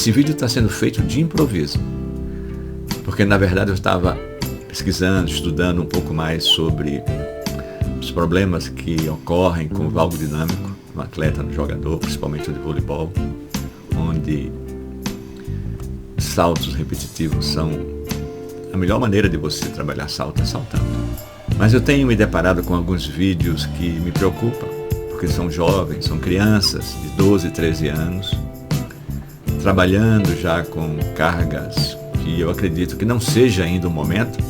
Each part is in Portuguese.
Esse vídeo está sendo feito de improviso, porque na verdade eu estava pesquisando, estudando um pouco mais sobre os problemas que ocorrem com o valgo dinâmico no atleta, no jogador, principalmente no de voleibol, onde saltos repetitivos são a melhor maneira de você trabalhar salto é saltando. Mas eu tenho me deparado com alguns vídeos que me preocupam, porque são jovens, são crianças de 12, 13 anos, trabalhando já com cargas que eu acredito que não seja ainda o momento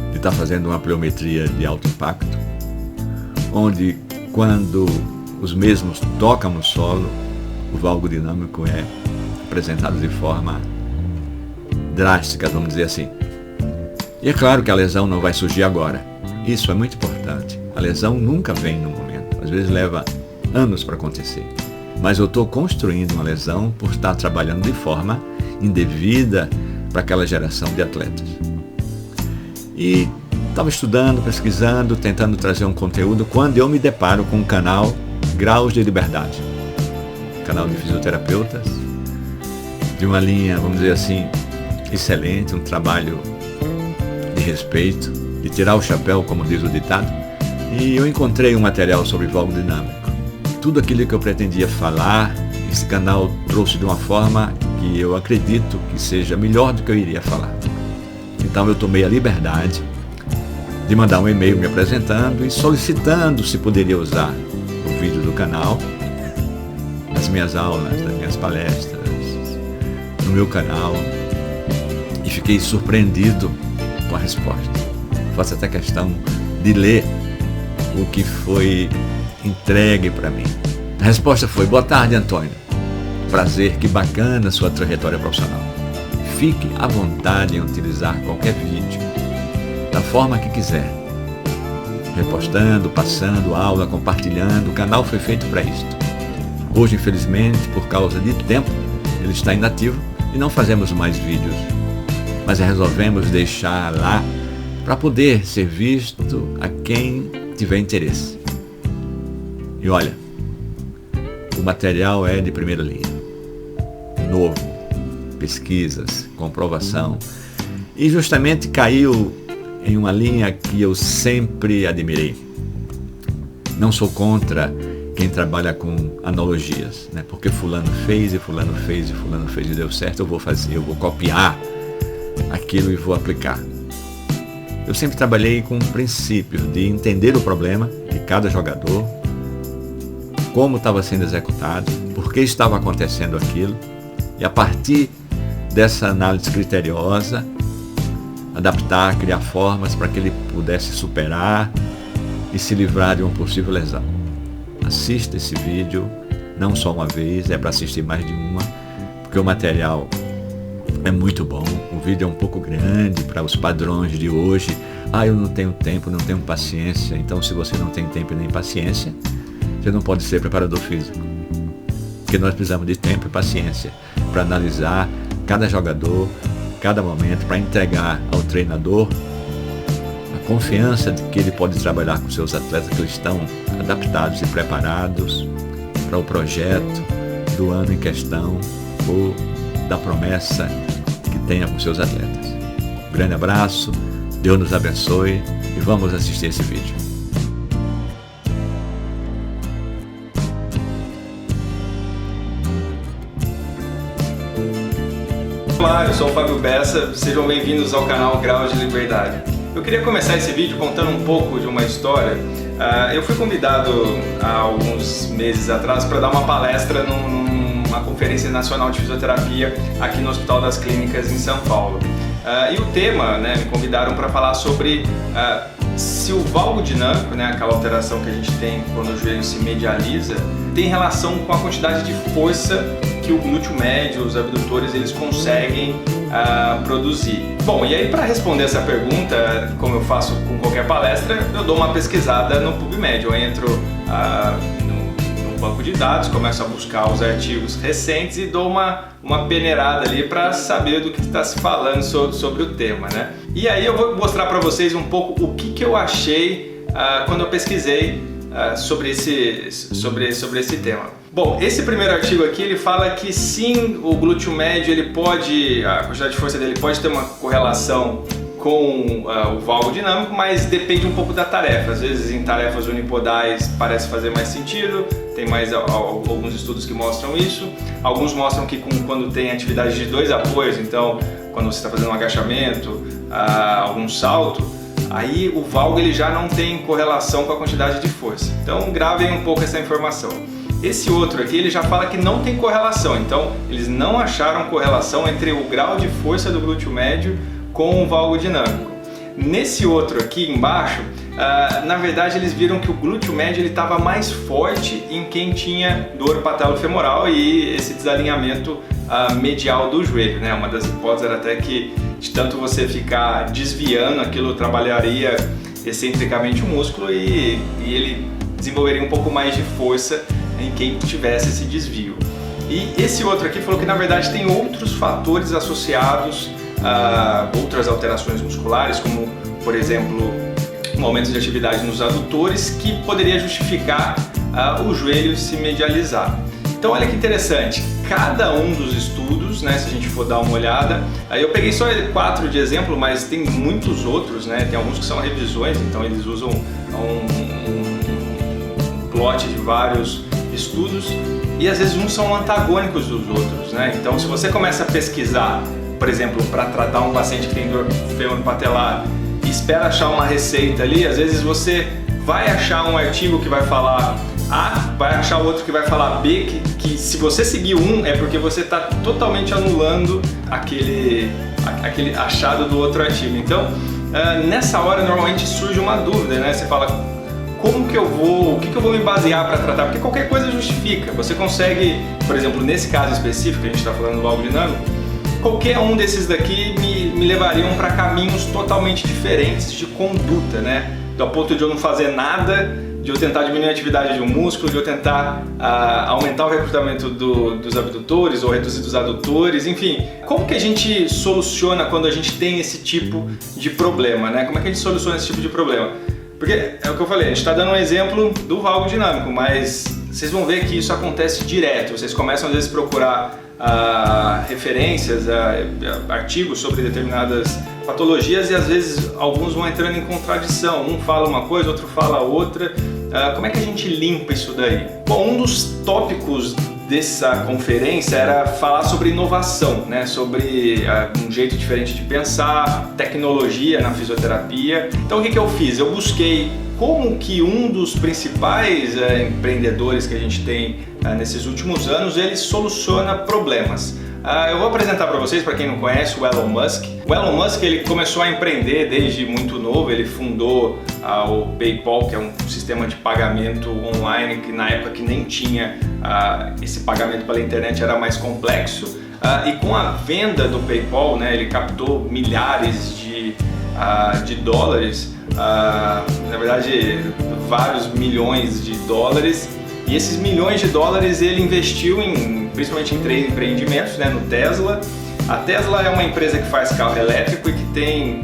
de estar fazendo uma pliometria de alto impacto, onde quando os mesmos tocam no solo, o valgo dinâmico é apresentado de forma drástica, vamos dizer assim. E é claro que a lesão não vai surgir agora. Isso é muito importante. A lesão nunca vem no momento. Às vezes leva anos para acontecer. Mas eu estou construindo uma lesão por estar trabalhando de forma indevida para aquela geração de atletas. E estava estudando, pesquisando, tentando trazer um conteúdo, quando eu me deparo com o canal Graus de Liberdade. Canal de fisioterapeutas, de uma linha, vamos dizer assim, excelente, um trabalho de respeito, de tirar o chapéu, como diz o ditado. E eu encontrei um material sobre valgo dinâmico. Tudo aquilo que eu pretendia falar, esse canal trouxe de uma forma que eu acredito que seja melhor do que eu iria falar. Então eu tomei a liberdade de mandar um e-mail me apresentando e solicitando se poderia usar o vídeo do canal, nas minhas aulas, nas minhas palestras, no meu canal, e fiquei surpreendido com a resposta. Faço até questão de ler o que foi entregue para mim. A resposta foi: boa tarde, Antônio. Prazer, que bacana a sua trajetória profissional. Fique à vontade em utilizar qualquer vídeo, da forma que quiser. Repostando, passando aula, compartilhando, o canal foi feito para isto. Hoje, infelizmente, por causa de tempo, ele está inativo e não fazemos mais vídeos. Mas resolvemos deixar lá para poder ser visto a quem tiver interesse. E olha, o material é de primeira linha, novo, pesquisas, comprovação, e justamente caiu em uma linha que eu sempre admirei. Não sou contra quem trabalha com analogias, né? Porque fulano fez e fulano fez e fulano fez e deu certo, eu vou fazer, eu vou copiar aquilo e vou aplicar. Eu sempre trabalhei com o princípio de entender o problema de cada jogador, como estava sendo executado, por que estava acontecendo aquilo, e a partir dessa análise criteriosa, adaptar, criar formas para que ele pudesse superar e se livrar de uma possível lesão. Assista esse vídeo, não só uma vez, é para assistir mais de uma, porque o material é muito bom. O vídeo é um pouco grande para os padrões de hoje. Eu não tenho tempo, não tenho paciência. Então, se você não tem tempo e nem paciência, você não pode ser preparador físico. Porque nós precisamos de tempo e paciência para analisar cada jogador, cada momento, para entregar ao treinador a confiança de que ele pode trabalhar com seus atletas que estão adaptados e preparados para o projeto do ano em questão ou da promessa que tenha com seus atletas. Um grande abraço, Deus nos abençoe e vamos assistir esse vídeo. Olá, eu sou o Fábio Bessa, sejam bem-vindos ao canal Graus de Liberdade. Eu queria começar esse vídeo contando um pouco de uma história. Eu fui convidado há alguns meses atrás para dar uma palestra numa conferência nacional de fisioterapia aqui no Hospital das Clínicas em São Paulo. E o tema, me convidaram para falar sobre se o valgo dinâmico, aquela alteração que a gente tem quando o joelho se medializa, tem relação com a quantidade de força que o glúteo médio, os abdutores, eles conseguem produzir. Bom, e aí para responder essa pergunta, como eu faço com qualquer palestra, eu dou uma pesquisada no PubMed. Eu entro no banco de dados, começo a buscar os artigos recentes e dou uma peneirada ali para saber do que está se falando sobre o tema, E aí eu vou mostrar para vocês um pouco o que eu achei quando eu pesquisei sobre esse tema. Bom, esse primeiro artigo aqui, ele fala que sim, o glúteo médio, a quantidade de força dele pode ter uma correlação com o valgo dinâmico, mas depende um pouco da tarefa. Às vezes em tarefas unipodais parece fazer mais sentido, tem mais alguns estudos que mostram isso. Alguns mostram que quando tem atividade de 2 apoios, então quando você está fazendo um agachamento, algum salto, aí o valgo ele já não tem correlação com a quantidade de força. Então gravem um pouco essa informação. Esse outro aqui ele já fala que não tem correlação, então eles não acharam correlação entre o grau de força do glúteo médio com o valgo dinâmico. Nesse outro aqui embaixo, na verdade eles viram que o glúteo médio estava mais forte em quem tinha dor patelofemoral e esse desalinhamento medial do joelho, né? Uma das hipóteses era até que de tanto você ficar desviando, aquilo trabalharia excentricamente o músculo e ele desenvolveria um pouco mais de força em quem tivesse esse desvio. E esse outro aqui falou que na verdade tem outros fatores associados a outras alterações musculares, como por exemplo um aumento de atividade nos adutores, que poderia justificar o joelho se medializar. Então olha que interessante, cada um dos estudos, né, se a gente for dar uma olhada, eu peguei só 4 de exemplo, mas tem muitos outros, né, tem alguns que são revisões, então eles usam um plot de vários estudos e às vezes uns são antagônicos dos outros, né? Então se você começa a pesquisar, por exemplo, para tratar um paciente que tem dor femoropatelar e espera achar uma receita ali, às vezes você vai achar um artigo que vai falar A, vai achar outro que vai falar B, que se você seguir um é porque você está totalmente anulando aquele achado do outro artigo. Então nessa hora normalmente surge uma dúvida, né? Você fala, o que eu vou me basear para tratar? Porque qualquer coisa justifica. Você consegue, por exemplo, nesse caso específico, a gente está falando do valgo dinâmico, qualquer um desses daqui me levariam para caminhos totalmente diferentes de conduta, né? Do ponto de eu não fazer nada, de eu tentar diminuir a atividade de um músculo, de eu tentar aumentar o recrutamento dos abdutores ou reduzir dos adutores, enfim. Como que a gente soluciona quando a gente tem esse tipo de problema, né? Como é que a gente soluciona esse tipo de problema? Porque é o que eu falei, a gente está dando um exemplo do valgo dinâmico, mas vocês vão ver que isso acontece direto. Vocês começam às vezes a procurar referências, artigos sobre determinadas patologias e às vezes alguns vão entrando em contradição. Um fala uma coisa, outro fala outra. Como é que a gente limpa isso daí? Bom, um dos tópicos dessa conferência era falar sobre inovação, né? Sobre um jeito diferente de pensar, tecnologia na fisioterapia. Então o que eu fiz? Eu busquei como que um dos principais empreendedores que a gente tem nesses últimos anos, ele soluciona problemas. Eu vou apresentar para vocês, para quem não conhece, o Elon Musk. O Elon Musk ele começou a empreender desde muito novo, ele fundou o PayPal, que é um sistema de pagamento online, que na época que nem tinha esse pagamento pela internet era mais complexo. E com a venda do PayPal, né, ele captou milhares de dólares, na verdade vários milhões de dólares, e esses milhões de dólares ele investiu principalmente em 3 empreendimentos, né, no Tesla. A Tesla é uma empresa que faz carro elétrico e que tem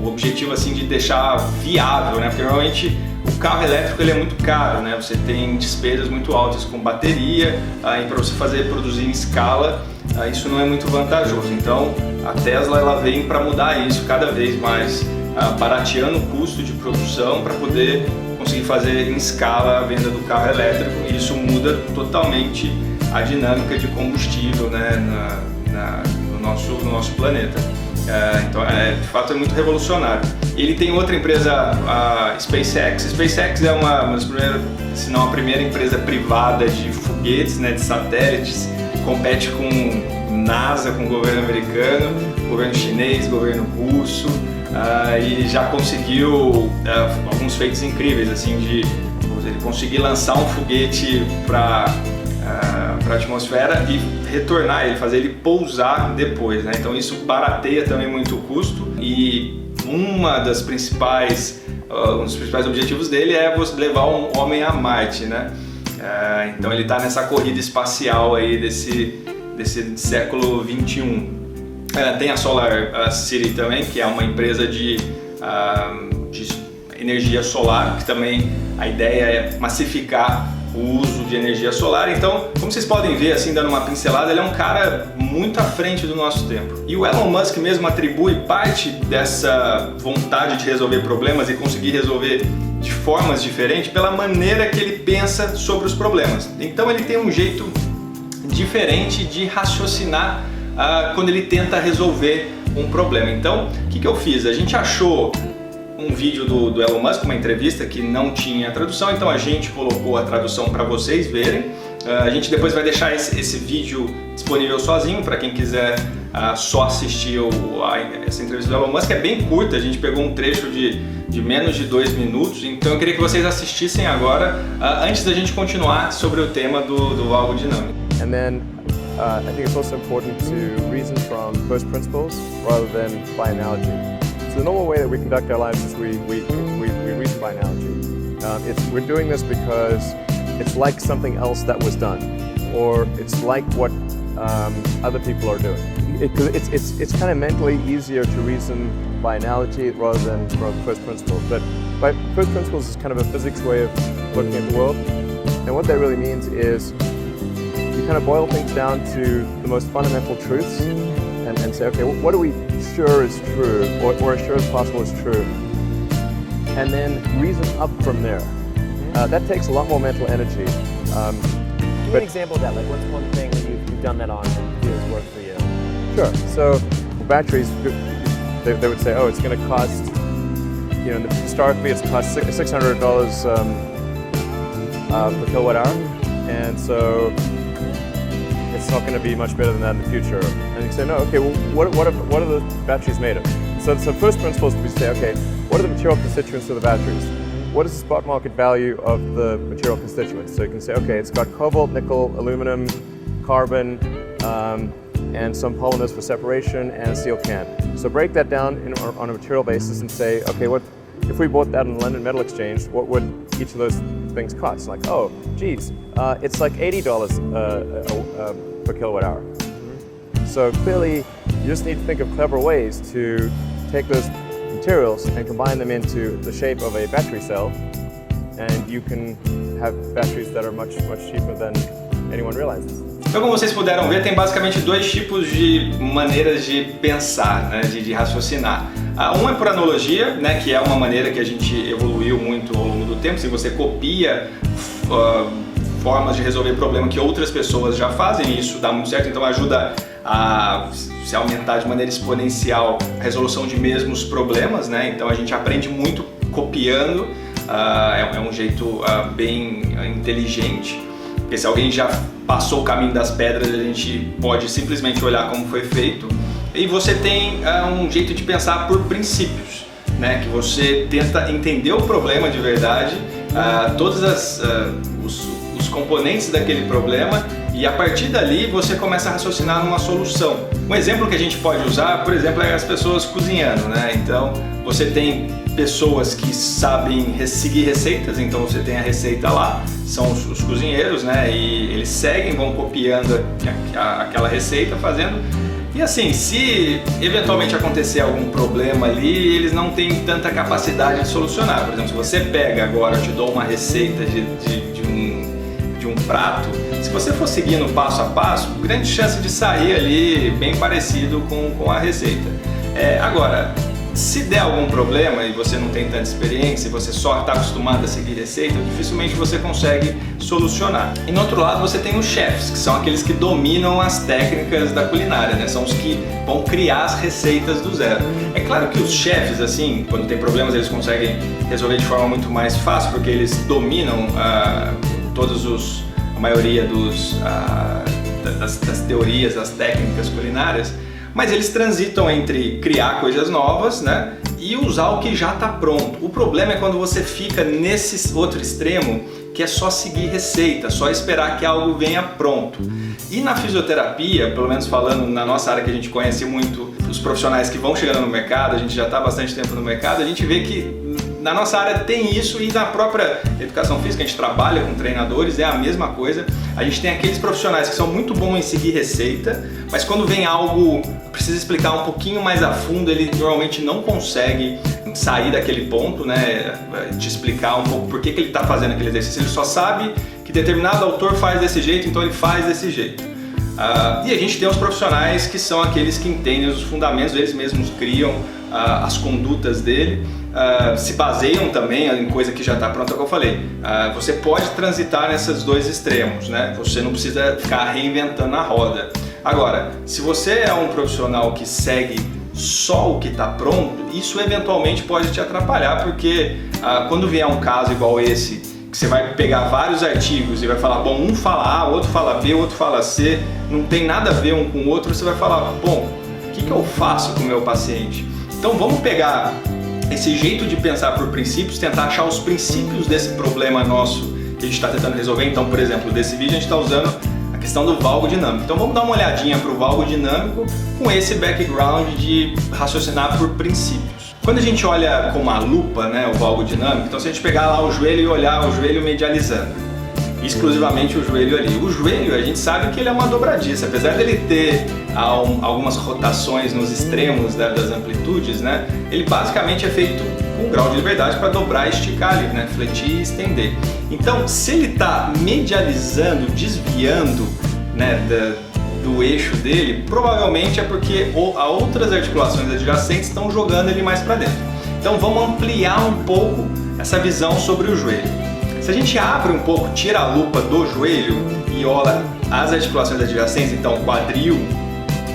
o objetivo assim, de deixar viável, né, porque normalmente o carro elétrico ele é muito caro, né, você tem despesas muito altas com bateria, e para você produzir em escala, isso não é muito vantajoso. Então a Tesla ela vem para mudar isso cada vez mais, barateando o custo de produção para poder conseguir fazer em escala a venda do carro elétrico, e isso muda totalmente a dinâmica de combustível, né, no nosso planeta. Então, de fato, é muito revolucionário. Ele tem outra empresa, a SpaceX. A SpaceX é uma das primeiras, se não a primeira empresa privada de foguetes, né, de satélites, compete com NASA, com o governo americano, governo chinês, governo russo, e já conseguiu alguns feitos incríveis, assim, de ele conseguir lançar um foguete para a atmosfera e retornar ele, fazer ele pousar depois, né? Então isso barateia também muito o custo, e um dos principais objetivos dele é levar um homem a Marte, né? Então ele está nessa corrida espacial aí desse século 21. Tem a Solar City também, que é uma empresa de energia solar, que também a ideia é massificar o o uso de energia solar. Então, como vocês podem ver, assim, dando uma pincelada, ele é um cara muito à frente do nosso tempo. E o Elon Musk mesmo atribui parte dessa vontade de resolver problemas e conseguir resolver de formas diferentes pela maneira que ele pensa sobre os problemas. Então ele tem um jeito diferente de raciocinar quando ele tenta resolver um problema. Então, o que eu fiz? A gente achou um vídeo do Elon Musk, uma entrevista que não tinha tradução, então a gente colocou a tradução para vocês verem. A gente depois vai deixar esse vídeo disponível sozinho para quem quiser só assistir essa entrevista do Elon Musk. É bem curta, a gente pegou um trecho de menos de 2 minutos, então eu queria que vocês assistissem agora, antes da gente continuar sobre o tema do algo dinâmico. And then I think it's also important to reason from first principles rather than by analogy. So the normal way that we conduct our lives is we reason by analogy. We're doing this because it's like something else that was done, or it's like what other people are doing. It's kind of mentally easier to reason by analogy rather than from first principles. But by first principles is kind of a physics way of looking at the world, and what that really means is you kind of boil things down to the most fundamental truths and say, okay, what are we sure is true, or as sure as possible is true, and then reason up from there. That takes a lot more mental energy. Give me an example of that. Like, what's one thing that you've done that on and feels worked for you? Sure. So batteries, they would say, oh, it's going to cost, historically it's cost $600 per kilowatt hour, and so it's not going to be much better than that in the future. And you say, no, okay, well, what are the batteries made of? So first principles, we say, okay, what are the material constituents of the batteries? What is the spot market value of the material constituents? So you can say, okay, it's got cobalt, nickel, aluminum, carbon, and some polymers for separation, and a steel can. So break that down on a material basis and say, okay, if we bought that on the London Metal Exchange, what would each of those things cost? Like, oh, geez, it's like $80 per kilowatt hour. So clearly, you just need to think of clever ways to take those materials and combine them into the shape of a battery cell, and you can have batteries that are much cheaper than anyone realizes. Então, como vocês puderam ver, tem basicamente 2 tipos de maneiras de pensar, né, de raciocinar. Um é por analogia, né, que é uma maneira que a gente evoluiu muito ao longo do tempo. Se você copia formas de resolver problema que outras pessoas já fazem, e isso dá muito certo, então ajuda a se aumentar de maneira exponencial a resolução de mesmos problemas, né? Então a gente aprende muito copiando, é um jeito bem inteligente, porque se alguém já passou o caminho das pedras, a gente pode simplesmente olhar como foi feito. E você tem um jeito de pensar por princípios, né? Que você tenta entender o problema de verdade, todos os componentes daquele problema, e a partir dali você começa a raciocinar numa solução. Um exemplo que a gente pode usar, por exemplo, é as pessoas cozinhando, né? Então você tem pessoas que sabem seguir receitas, então você tem a receita lá, são os cozinheiros, né? E eles seguem, vão copiando aquela receita, fazendo. E assim, se eventualmente acontecer algum problema ali, eles não têm tanta capacidade de solucionar. Por exemplo, se você pega agora, eu te dou uma receita de um prato, se você for seguindo passo a passo, grande chance de sair ali bem parecido com a receita. Agora, se der algum problema e você não tem tanta experiência e você só está acostumado a seguir receita, dificilmente você consegue solucionar. E no outro lado você tem os chefs, que são aqueles que dominam as técnicas da culinária, né? São os que vão criar as receitas do zero. É claro que os chefs, assim, quando tem problemas, eles conseguem resolver de forma muito mais fácil, porque eles dominam a maioria das teorias, das técnicas culinárias, mas eles transitam entre criar coisas novas, né, e usar o que já está pronto. O problema é quando você fica nesse outro extremo, que é só seguir receita, só esperar que algo venha pronto. E na fisioterapia, pelo menos falando na nossa área, que a gente conhece muito os profissionais que vão chegando no mercado, a gente já está há bastante tempo no mercado, a gente vê que na nossa área tem isso, e na própria educação física a gente trabalha com treinadores, é a mesma coisa. A gente tem aqueles profissionais que são muito bons em seguir receita, mas quando vem algo que precisa explicar um pouquinho mais a fundo, ele normalmente não consegue sair daquele ponto, né, de explicar um pouco por que ele está fazendo aquele exercício. Ele só sabe que que determinado autor faz desse jeito, então ele faz desse jeito. E a gente tem os profissionais que são aqueles que entendem os fundamentos, eles mesmos criam as condutas dele, se baseiam também em coisa que já está pronta, como eu falei. Você pode transitar nesses dois extremos, né? Você não precisa ficar reinventando a roda. Agora, se você é um profissional que segue só o que está pronto, isso eventualmente pode te atrapalhar, porque quando vier um caso igual esse, que você vai pegar vários artigos e vai falar, bom, um fala A, o outro fala B, o outro fala C, não tem nada a ver um com o outro, você vai falar, bom, o que eu faço com o meu paciente? Então vamos pegar esse jeito de pensar por princípios, tentar achar os princípios desse problema nosso que a gente está tentando resolver. Então, por exemplo, desse vídeo a gente está usando a questão do valgo dinâmico. Então vamos dar uma olhadinha para o valgo dinâmico com esse background de raciocinar por princípios. Quando a gente olha com uma lupa, né, o valgo dinâmico, então se a gente pegar lá o joelho e olhar o joelho medializando, exclusivamente o joelho ali. O joelho, a gente sabe que ele é uma dobradiça, apesar dele ter algumas rotações nos extremos das amplitudes, né, ele basicamente é feito com um grau de liberdade para dobrar e esticar ali, né, fletir e estender. Então, se ele está medializando, desviando, né, do eixo dele, provavelmente é porque outras articulações adjacentes estão jogando ele mais para dentro. Então vamos ampliar um pouco essa visão sobre o joelho. Se a gente abre um pouco, tira a lupa do joelho e olha as articulações adjacentes, então quadril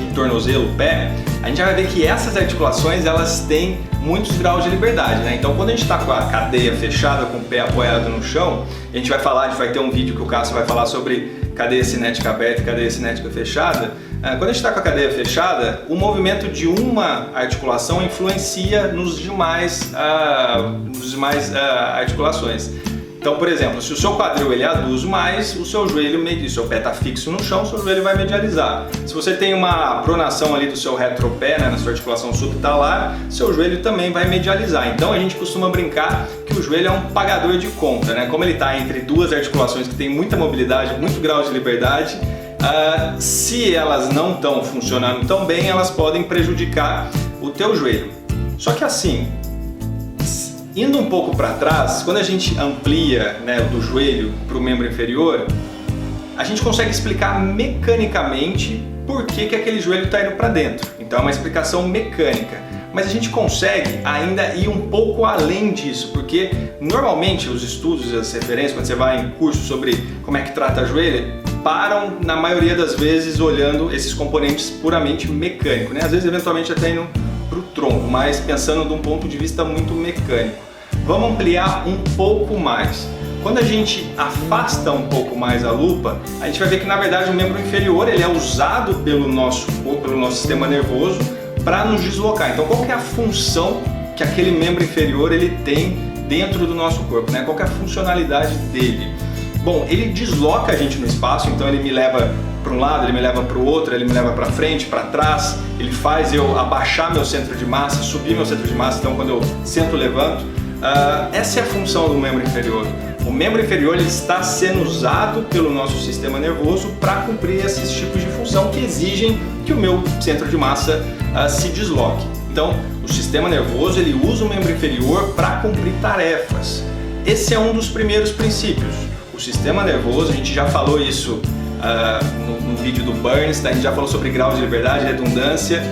e tornozelo, pé, a gente vai ver que essas articulações elas têm muitos graus de liberdade, né? Então quando a gente está com a cadeia fechada, com o pé apoiado no chão, a gente vai ter um vídeo que o Cássio vai falar sobre cadeia cinética aberta e cadeia cinética fechada. Quando a gente está com a cadeia fechada, o movimento de uma articulação influencia nos demais articulações. Então, por exemplo, se o seu quadril ele aduz mais, o seu joelho, se o seu pé está fixo no chão, o seu joelho vai medializar. Se você tem uma pronação ali do seu retropé, né, na sua articulação subtalar, seu joelho também vai medializar. Então a gente costuma brincar que o joelho é um pagador de conta, né? Como ele está entre duas articulações que tem muita mobilidade, muito grau de liberdade, se elas não estão funcionando tão bem, elas podem prejudicar o teu joelho. Só que assim, indo um pouco para trás, quando a gente amplia, né, do joelho para o membro inferior, a gente consegue explicar mecanicamente por que aquele joelho está indo para dentro. Então é uma explicação mecânica. Mas a gente consegue ainda ir um pouco além disso, porque normalmente os estudos e as referências, quando você vai em curso sobre como é que trata joelho, param na maioria das vezes olhando esses componentes puramente mecânicos, né? Às vezes eventualmente até indo para o tronco, mas pensando de um ponto de vista muito mecânico. Vamos ampliar um pouco mais. Quando a gente afasta um pouco mais a lupa, a gente vai ver que na verdade o membro inferior ele é usado pelo nosso corpo, pelo nosso sistema nervoso para nos deslocar. Então qual que é a função que aquele membro inferior ele tem dentro do nosso corpo, né? Qual que é a funcionalidade dele? Bom, ele desloca a gente no espaço, então ele me leva para um lado, ele me leva para o outro, ele me leva para frente, para trás, ele faz eu abaixar meu centro de massa, subir meu centro de massa, então quando eu sento, levanto. Essa é a função do membro inferior. O membro inferior ele está sendo usado pelo nosso sistema nervoso para cumprir esses tipos de função que exigem que o meu centro de massa se desloque. Então, o sistema nervoso ele usa o membro inferior para cumprir tarefas. Esse é um dos primeiros princípios. O sistema nervoso, a gente já falou isso no vídeo do Burns, a gente já falou sobre grau de liberdade e redundância,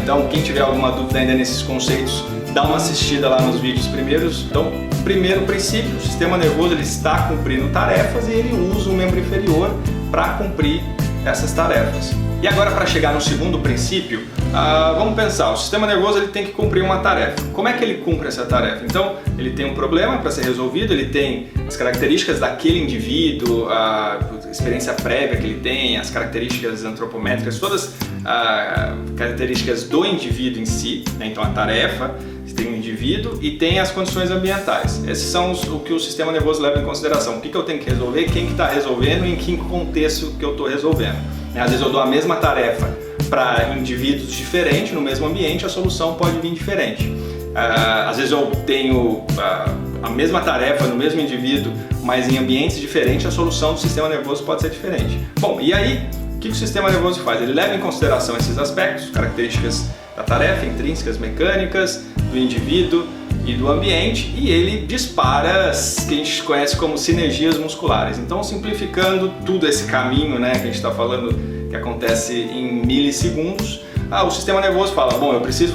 então quem tiver alguma dúvida ainda nesses conceitos, dá uma assistida lá nos vídeos primeiros. Então, primeiro princípio, o sistema nervoso ele está cumprindo tarefas e ele usa o membro inferior para cumprir essas tarefas. E agora, para chegar no segundo princípio, vamos pensar, o sistema nervoso ele tem que cumprir uma tarefa. Como é que ele cumpre essa tarefa? Então, ele tem um problema para ser resolvido, ele tem as características daquele indivíduo, a experiência prévia que ele tem, as características antropométricas, todas as características do indivíduo em si, né? Então a tarefa, tem um indivíduo e tem as condições ambientais. Esses são o que o sistema nervoso leva em consideração. O que eu tenho que resolver, quem que está resolvendo e em que contexto que eu estou resolvendo. Às vezes eu dou a mesma tarefa para indivíduos diferentes no mesmo ambiente, a solução pode vir diferente. Às vezes eu tenho a mesma tarefa no mesmo indivíduo, mas em ambientes diferentes, a solução do sistema nervoso pode ser diferente. Bom, e aí, o que o sistema nervoso faz? Ele leva em consideração esses aspectos, características da tarefa, intrínsecas, mecânicas, do indivíduo, e do ambiente, e ele dispara que a gente conhece como sinergias musculares. Então, simplificando tudo esse caminho, né, que a gente está falando que acontece em milissegundos, o sistema nervoso fala, bom, eu preciso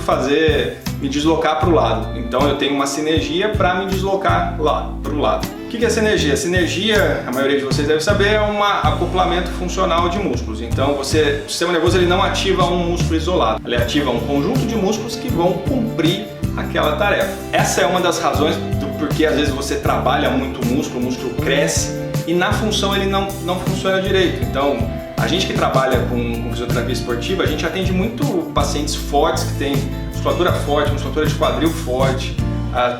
me deslocar para o lado, então eu tenho uma sinergia para me deslocar lá para o lado. O que é sinergia? Sinergia, a maioria de vocês deve saber, é um acoplamento funcional de músculos. Então o sistema nervoso ele não ativa um músculo isolado, ele ativa um conjunto de músculos que vão cumprir aquela tarefa. Essa é uma das razões do porquê às vezes você trabalha muito o músculo cresce e na função ele não funciona direito. Então a gente que trabalha com fisioterapia esportiva, a gente atende muito pacientes fortes que têm musculatura forte, musculatura de quadril forte,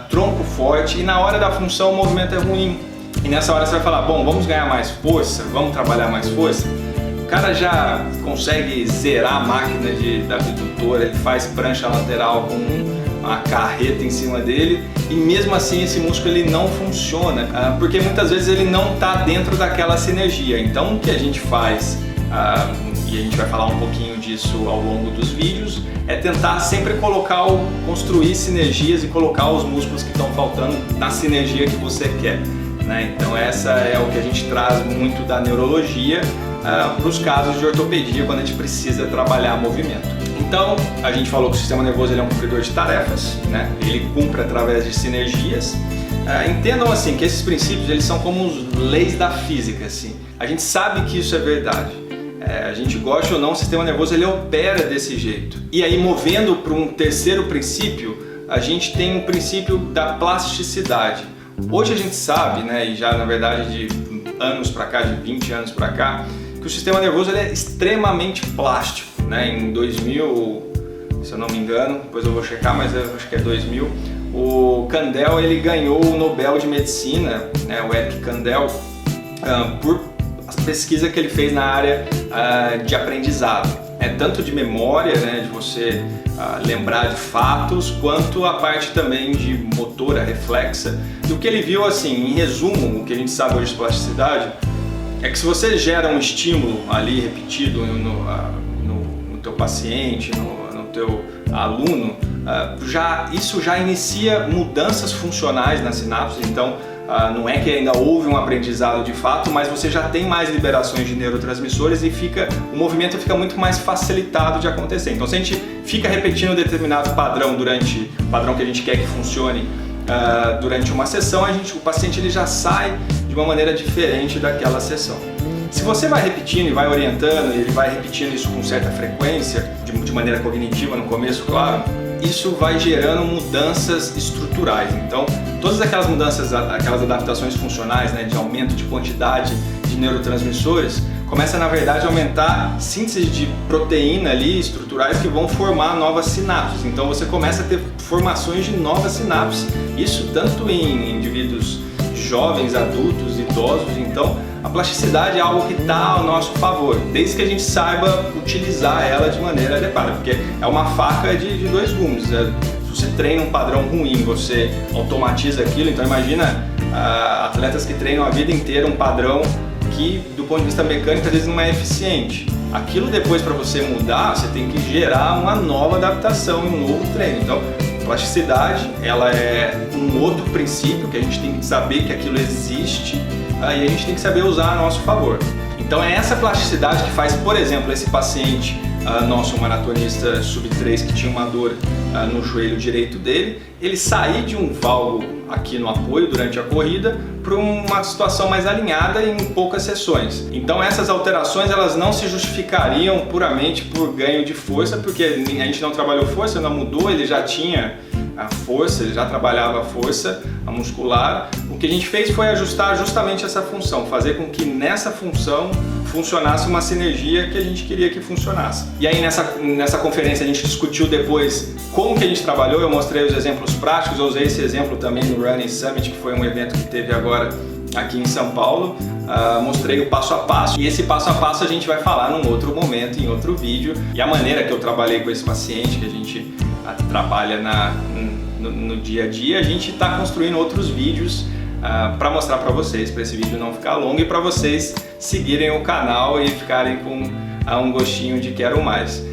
tronco forte, e na hora da função o movimento é ruim. E nessa hora você vai falar, bom, vamos ganhar mais força, vamos trabalhar mais força. O cara já consegue zerar a máquina da abdutora, ele faz prancha lateral com uma carreta em cima dele e mesmo assim esse músculo ele não funciona, porque muitas vezes ele não está dentro daquela sinergia. Então o que a gente faz, e a gente vai falar um pouquinho disso ao longo dos vídeos, é tentar sempre construir sinergias e colocar os músculos que estão faltando na sinergia que você quer, né? Então essa é o que a gente traz muito da neurologia para os casos de ortopedia, quando a gente precisa trabalhar movimento. Então, a gente falou que o sistema nervoso ele é um cumpridor de tarefas, né? Ele cumpre através de sinergias. Entendam assim que esses princípios eles são como as leis da física, assim. A gente sabe que isso é verdade. A gente gosta ou não, o sistema nervoso ele opera desse jeito. E aí, movendo para um terceiro princípio, a gente tem um princípio da plasticidade. Hoje a gente sabe, né, e já na verdade de anos para cá, de 20 anos para cá, que o sistema nervoso ele é extremamente plástico, né? Em 2000, se eu não me engano, depois eu vou checar, mas eu acho que é 2000, o Kandel ele ganhou o Nobel de Medicina, né, o Eric Kandel, por a pesquisa que ele fez na área de aprendizado, tanto de memória, né, de você lembrar de fatos, quanto a parte também de motora, reflexa. E o que ele viu, assim, em resumo, o que a gente sabe hoje de plasticidade, é que se você gera um estímulo ali repetido no teu paciente, no teu aluno, isso já inicia mudanças funcionais nas sinapses. Então não é que ainda houve um aprendizado de fato, mas você já tem mais liberações de neurotransmissores e o movimento fica muito mais facilitado de acontecer. Então se a gente fica repetindo um determinado padrão padrão que a gente quer que funcione durante uma sessão, o paciente ele já sai de uma maneira diferente daquela sessão. Se você vai repetindo e vai orientando, e ele vai repetindo isso com certa frequência, de maneira cognitiva no começo, claro, isso vai gerando mudanças estruturais. Então, todas aquelas mudanças, aquelas adaptações funcionais, né, de aumento de quantidade de neurotransmissores, começa na verdade a aumentar a síntese de proteína ali, estruturais que vão formar novas sinapses. Então você começa a ter formações de novas sinapses, isso tanto em indivíduos jovens, adultos, idosos. Então a plasticidade é algo que está ao nosso favor, desde que a gente saiba utilizar ela de maneira adequada, porque é uma faca de dois gumes. Se você treina um padrão ruim, você automatiza aquilo. Então imagina atletas que treinam a vida inteira um padrão que do ponto de vista mecânico às vezes não é eficiente. Aquilo depois, para você mudar, você tem que gerar uma nova adaptação e um novo treino. Então plasticidade ela é um outro princípio que a gente tem que saber que aquilo existe, e a gente tem que saber usar a nosso favor. Então é essa plasticidade que faz, por exemplo, esse paciente nosso, um maratonista sub-3 que tinha uma dor no joelho direito dele, ele sair de um valgo aqui no apoio durante a corrida para uma situação mais alinhada em poucas sessões. Então essas alterações elas não se justificariam puramente por ganho de força, porque a gente não trabalhou força, não mudou, ele já tinha a força, ele já trabalhava a força muscular. O que a gente fez foi ajustar justamente essa função, fazer com que nessa função funcionasse uma sinergia que a gente queria que funcionasse. E aí nessa conferência a gente discutiu depois como que a gente trabalhou, eu mostrei os exemplos práticos, eu usei esse exemplo também no Running Summit, que foi um evento que teve agora aqui em São Paulo, mostrei o passo a passo, e esse passo a passo a gente vai falar num outro momento, em outro vídeo, e a maneira que eu trabalhei com esse paciente, que a gente trabalha no dia a dia, a gente está construindo outros vídeos para mostrar para vocês, para esse vídeo não ficar longo e para vocês seguirem o canal e ficarem com um gostinho de quero mais.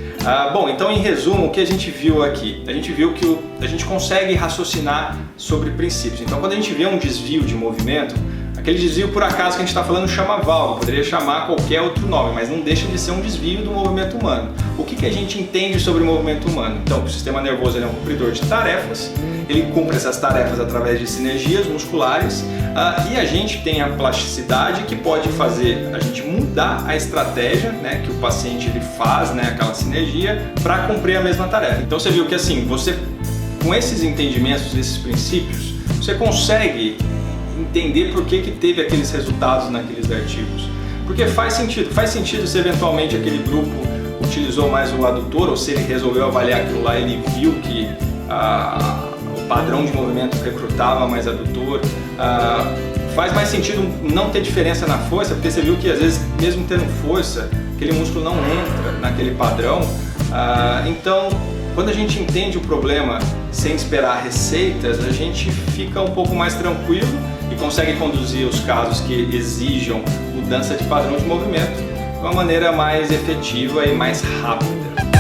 Bom, então em resumo, o que a gente viu aqui? A gente viu que a gente consegue raciocinar sobre princípios. Então quando a gente vê um desvio de movimento, aquele desvio por acaso que a gente está falando chama valgo, poderia chamar qualquer outro nome, mas não deixa de ser um desvio do movimento humano. O que a gente entende sobre o movimento humano? Então o sistema nervoso é um cumpridor de tarefas, ele cumpre essas tarefas através de sinergias musculares, e a gente tem a plasticidade que pode fazer a gente mudar a estratégia, né, que o paciente ele faz, né, aquela sinergia, para cumprir a mesma tarefa. Então você viu que assim, você com esses entendimentos, esses princípios, você consegue entender por que teve aqueles resultados naqueles artigos. Porque faz sentido se eventualmente aquele grupo utilizou mais o adutor, ou se ele resolveu avaliar aquilo lá, ele viu que o padrão de movimento recrutava mais adutor. Faz mais sentido não ter diferença na força, porque você viu que às vezes, mesmo tendo força, aquele músculo não entra naquele padrão. Então, quando a gente entende o problema sem esperar receitas, a gente fica um pouco mais tranquilo e consegue conduzir os casos que exijam mudança de padrão de movimento de uma maneira mais efetiva e mais rápida.